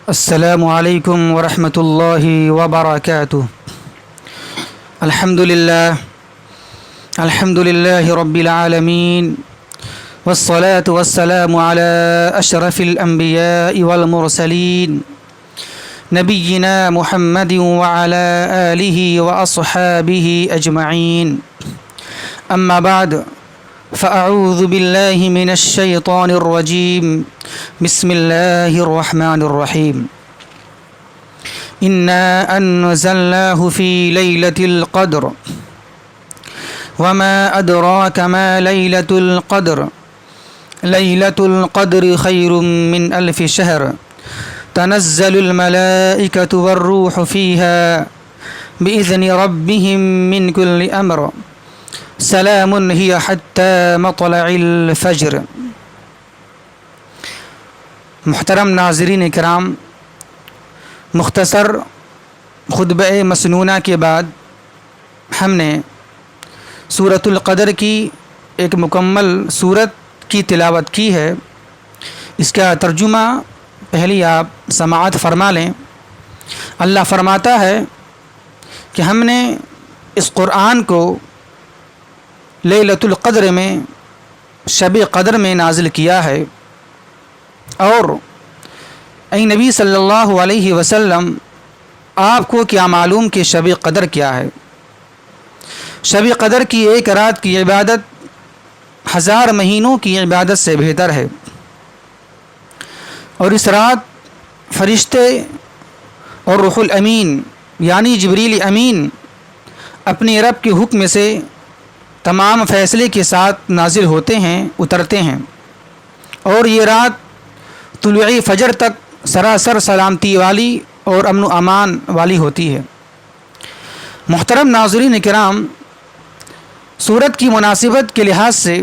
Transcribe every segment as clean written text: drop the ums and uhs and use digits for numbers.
السلام علیکم ورحمۃ اللہ وبرکاتہ۔ الحمد للہ رب العالمین والصلاة والسلام علی اشرف الانبیاء والمرسلین نبینا محمد وعلی آلہ واصحابہ اجمعین، اما بعد فاعوذ باللہ من الشیطان الرجیم، بسم اللہ الرحمن الرحیم۔ انا انزلناہ فی لیلۃ القدر وما ادراک ما لیلۃ القدر لیلۃ القدر خیر من الف شہر تنزل الملائکۃ والروح فیہا بإذن ربهم من کل امر سلام ہی حتی مطلع الفجر۔ محترم ناظرین کرام، مختصر خطبہ مسنونہ کے بعد ہم نے سورۃ القدر کی ایک مکمل سورت کی تلاوت کی ہے۔ اس کا ترجمہ پہلی آپ سماعت فرما لیں۔ اللہ فرماتا ہے کہ ہم نے اس قرآن کو لیلۃ القدر میں، شب قدر میں نازل کیا ہے، اور اے نبی صلی اللہ علیہ وسلم، آپ کو کیا معلوم کہ شب قدر کیا ہے؟ شب قدر کی ایک رات کی عبادت 1000 مہینوں کی عبادت سے بہتر ہے، اور اس رات فرشتے اور روح الامین یعنی جبریل امین اپنے رب کے حکم سے تمام فیصلے کے ساتھ نازل ہوتے ہیں، اترتے ہیں، اور یہ رات طلوع فجر تک سراسر سلامتی والی اور امن و امان والی ہوتی ہے۔ محترم ناظرین کرام، سورت کی مناسبت کے لحاظ سے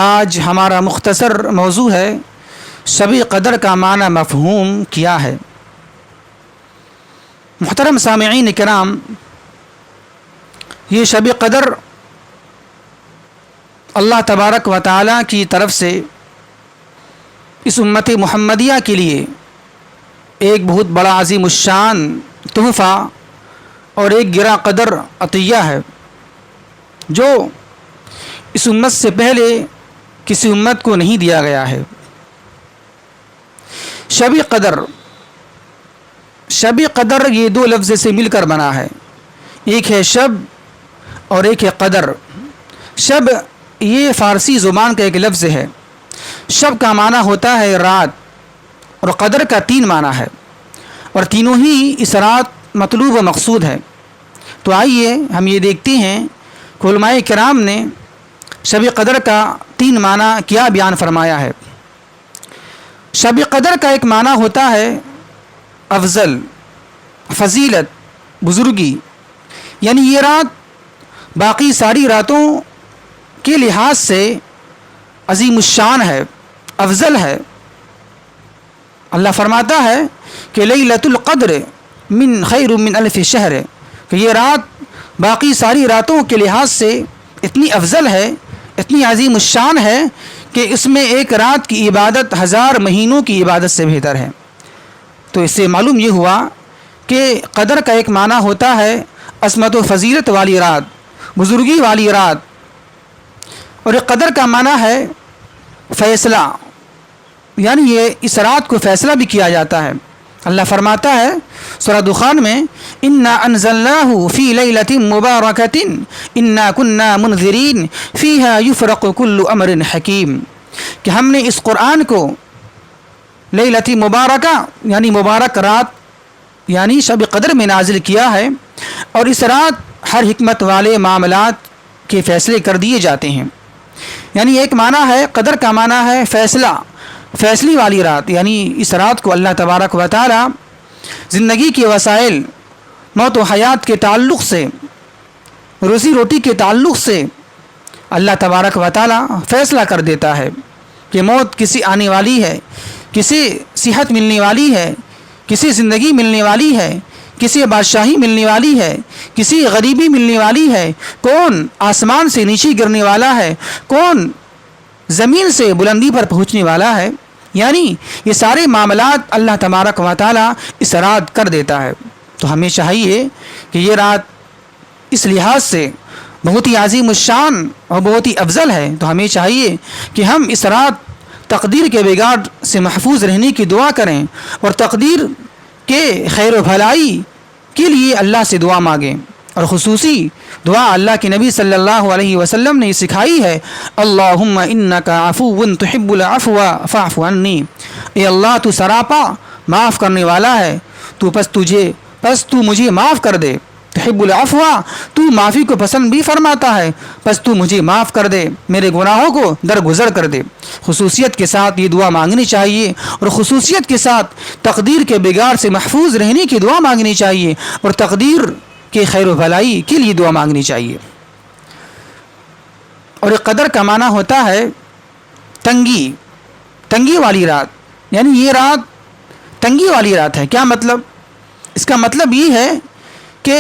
آج ہمارا مختصر موضوع ہے شب قدر کا معنی مفہوم کیا ہے۔ محترم سامعین کرام، یہ شب قدر اللہ تبارک و تعالی کی طرف سے اس امت محمدیہ کے لیے ایک بہت بڑا عظیم الشان تحفہ اور ایک گراں قدر عطیہ ہے، جو اس امت سے پہلے کسی امت کو نہیں دیا گیا ہے۔ شب قدر یہ دو لفظ سے مل کر بنا ہے، ایک ہے شب اور ایک ہے قدر۔ شب یہ فارسی زبان کا ایک لفظ ہے۔ شب کا معنی ہوتا ہے رات، اور قدر کا 3 معنی ہے، اور تینوں ہی اس رات مطلوب و مقصود ہے۔ تو آئیے ہم یہ دیکھتے ہیں کہ علماء کرام نے شب قدر کا 3 معنی کیا بیان فرمایا ہے۔ شب قدر کا ایک معنی ہوتا ہے افضل، فضیلت، بزرگی، یعنی یہ رات باقی ساری راتوں کے لحاظ سے عظیم الشان ہے، افضل ہے۔ اللہ فرماتا ہے کہ لیلۃ القدر من خیر من الف شہر، کہ یہ رات باقی ساری راتوں کے لحاظ سے اتنی افضل ہے، اتنی عظیم الشان ہے کہ اس میں ایک رات کی عبادت 1000 مہینوں کی عبادت سے بہتر ہے۔ تو اس سے معلوم یہ ہوا کہ قدر کا ایک معنی ہوتا ہے عظمت و فضیلت والی رات، بزرگی والی رات، اور ایک قدر کا معنی ہے فیصلہ، یعنی یہ اس رات کو فیصلہ بھی کیا جاتا ہے۔ اللہ فرماتا ہے سورہ دخان میں، انا انزلناہ فی لیلۃ مبارکۃ انا کنا منذرین فیہا یفرق کل امر حکیم، کہ ہم نے اس قرآن کو لیلۃ مبارکہ یعنی مبارک رات یعنی شب قدر میں نازل کیا ہے، اور اس رات ہر حکمت والے معاملات کے فیصلے کر دیے جاتے ہیں۔ یعنی ایک معنی ہے قدر کا معنی ہے فیصلہ، فیصلی والی رات، یعنی اس رات کو اللہ تبارک و تعالی زندگی کے وسائل، موت و حیات کے تعلق سے، روزی روٹی کے تعلق سے اللہ تبارک و تعالی فیصلہ کر دیتا ہے کہ موت کسی آنے والی ہے، کسی صحت ملنے والی ہے، کسی زندگی ملنے والی ہے، کسی بادشاہی ملنے والی ہے، کسی غریبی ملنے والی ہے، کون آسمان سے نیچے گرنے والا ہے، کون زمین سے بلندی پر پہنچنے والا ہے۔ یعنی یہ سارے معاملات اللہ تبارک و تعالیٰ اس رات کر دیتا ہے. تو ہمیں چاہیے کہ یہ رات اس لحاظ سے بہت ہی عظیم الشان اور بہت ہی افضل ہے. تو ہمیں چاہیے کہ ہم اس رات تقدیر کے بگاڑ سے محفوظ رہنے کی دعا کریں اور تقدیر کے خیر و بھلائی کے لیے اللہ سے دعا مانگیں. اور خصوصی دعا اللہ کے نبی صلی اللہ علیہ وسلم نے سکھائی ہے, اللہم انک عفو تحب العفو فاعف عنی. اے اللہ تو سراپا معاف کرنے والا ہے, پس تو مجھے معاف کر دے. تحب العفو, تو معافی کو پسند بھی فرماتا ہے, پس تو مجھے معاف کر دے, میرے گناہوں کو درگزر کر دے. خصوصیت کے ساتھ یہ دعا مانگنی چاہیے اور خصوصیت کے ساتھ تقدیر کے بگاڑ سے محفوظ رہنے کی دعا مانگنی چاہیے اور تقدیر کے خیر و بھلائی کے لیے دعا مانگنی چاہیے. اور قدر کا معنی ہوتا ہے تنگی والی رات, یعنی یہ رات تنگی والی رات ہے. کیا مطلب؟ اس کا مطلب یہ ہے کہ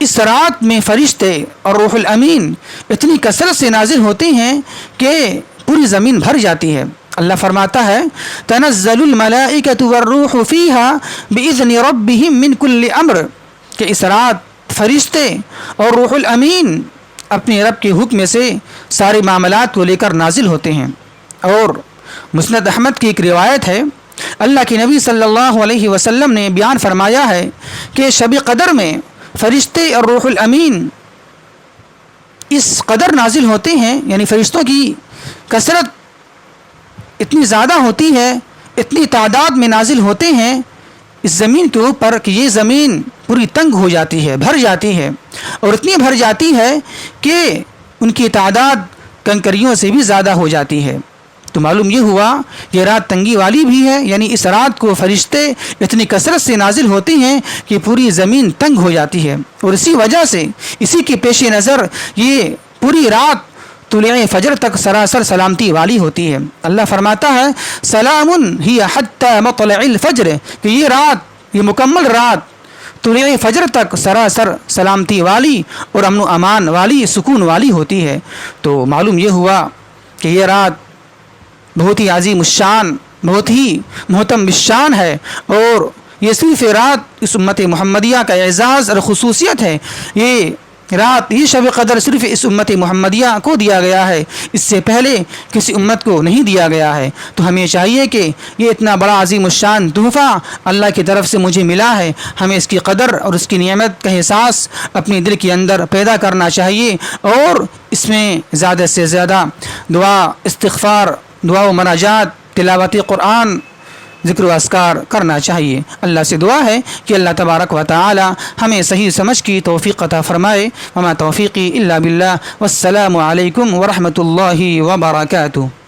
اس رات میں فرشتے اور روح الامین اتنی کثرت سے نازل ہوتے ہیں کہ پوری زمین بھر جاتی ہے. اللہ فرماتا ہے تنزل الملائکۃ والروح فیہا باذن ربہم من کل امر, کہ اس رات فرشتے اور روح الامین اپنے رب کے حکم سے سارے معاملات کو لے کر نازل ہوتے ہیں. اور مسند احمد کی ایک روایت ہے, اللہ کے نبی صلی اللہ علیہ وسلم نے بیان فرمایا ہے کہ شب قدر میں فرشتے اور روح الامین اس قدر نازل ہوتے ہیں, یعنی فرشتوں کی کثرت اتنی زیادہ ہوتی ہے, اتنی تعداد میں نازل ہوتے ہیں اس زمین کے اوپر کہ یہ زمین پوری تنگ ہو جاتی ہے, بھر جاتی ہے, اور اتنی بھر جاتی ہے کہ ان کی تعداد کنکریوں سے بھی زیادہ ہو جاتی ہے. تو معلوم یہ ہوا یہ رات تنگی والی بھی ہے, یعنی اس رات کو فرشتے اتنی کثرت سے نازل ہوتے ہیں کہ پوری زمین تنگ ہو جاتی ہے. اور اسی وجہ سے اسی کے پیش نظر یہ پوری رات طلوع فجر تک سراسر سلامتی والی ہوتی ہے. اللہ فرماتا ہے سلام ہی حتی مطلع الفجر, کہ یہ رات, یہ مکمل رات طلوع فجر تک سراسر سلامتی والی اور امن و امان والی, سکون والی ہوتی ہے. تو معلوم یہ ہوا کہ یہ رات بہت ہی عظیم الشان, بہت ہی محتم الشان ہے, اور یہ صرف رات اس امت محمدیہ کا اعزاز اور خصوصیت ہے. یہ رات, یہ شب قدر صرف اس امت محمدیہ کو دیا گیا ہے, اس سے پہلے کسی امت کو نہیں دیا گیا ہے. تو ہمیں چاہیے کہ یہ اتنا بڑا عظیم الشان تحفہ اللہ کی طرف سے مجھے ملا ہے, ہمیں اس کی قدر اور اس کی نعمت کا احساس اپنے دل کے اندر پیدا کرنا چاہیے, اور اس میں زیادہ سے زیادہ دعا, استغفار, دعا و مناجات, تلاوت قرآن, ذکر و اذکار کرنا چاہیے. اللہ سے دعا ہے کہ اللہ تبارک و تعالی ہمیں صحیح سمجھ کی توفیق عطا فرمائے. وما توفیقی الا باللہ, والسلام علیکم ورحمۃ اللہ وبرکاتہ.